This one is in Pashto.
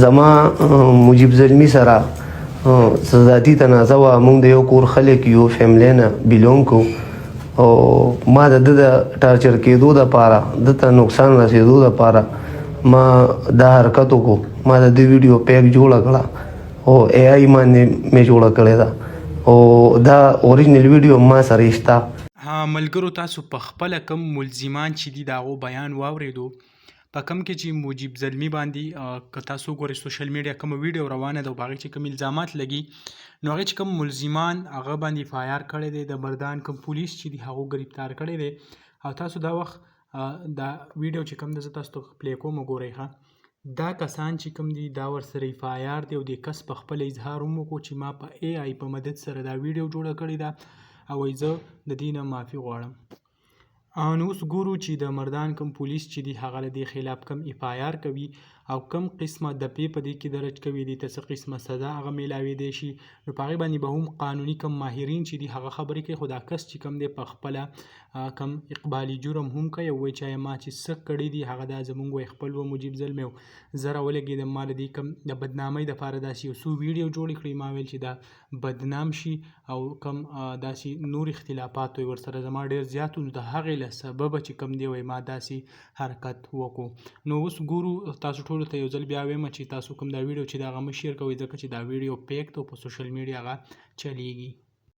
زما مجیب زلمی سره ذاتي تنازع وه. موږ د یو کور خلک یو فیملی نه بیلونګ کوو او ما د ټارچر کېدو دپاره دته نقصان رسېدو دپاره ما دا حرکت وکړو. ما د دې ویډیو پیک جوړه کړه او اے آی باندې مې جوړه کړې ده او دا اوریجنل ویډیو ما سره شته. ملګرو تاسو په خپله کوم ملزمان چې دي د هغو بیان واورېدو په کوم کې چې مجیب زلمي باندې که تاسو وګورئ سوشل میډیا کومه ویډیو روانه ده او په هغې چې کوم الزامات لګي نو هغې چې کوم ملزمان هغه باندې اف آی آر کړی دی د مردان کوم پولیس چې دي هغو ګرفتار کړی دی او تاسو دا وخت دا ویډیو چې کوم ده زه تاسو ته پلی کوم وګورئ ښه. دا کسان چې کوم دي دا ورسره اف آی آر دی او د کس په خپله اظهار هم وکړو چې ما په اے آی په مدد سره دا ویډیو جوړه کړې ده او وایي زه د دې نه معافي غواړم. نو اوس ګورو چې د مردان کوم پولیس چې دي هغه له دې خلاف کوم اف آی آر کوي او کوم قسمه دپې په دې کې درج کوي دې ته څه قسمه سزا هغه میلاویدی شي نو په هغې باندې به هم قانوني کوم ماهرین چې دي هغه خبرې کوي. خو دا کس چې کوم دی په خپله کوم اقبالي جرم هم کوي او وایي چې ما چې څه کړي دي هغه دا زموږ وایي خپل و مجیب زلمی او زه راولګېدم ما له دې کوم د بدنامۍ دپاره داسې یو څو ویډیو جوړې کړي ما ویل چې دا بدنام شي او کوم داسې نور اختلافات وي ورسره زما ډېر زیات نو د هغې له سببه چې کوم دی وایي ما داسې حرکت وکړو. نو اوس ګورو تاسو ټولو ته یو ځل بیا وایم چې تاسو کوم دا ویډیو چې د هغه مه شیر کوئ ځکه چې دا ویډیو پیک ده او په سوشل میډیا هغه چلیږي.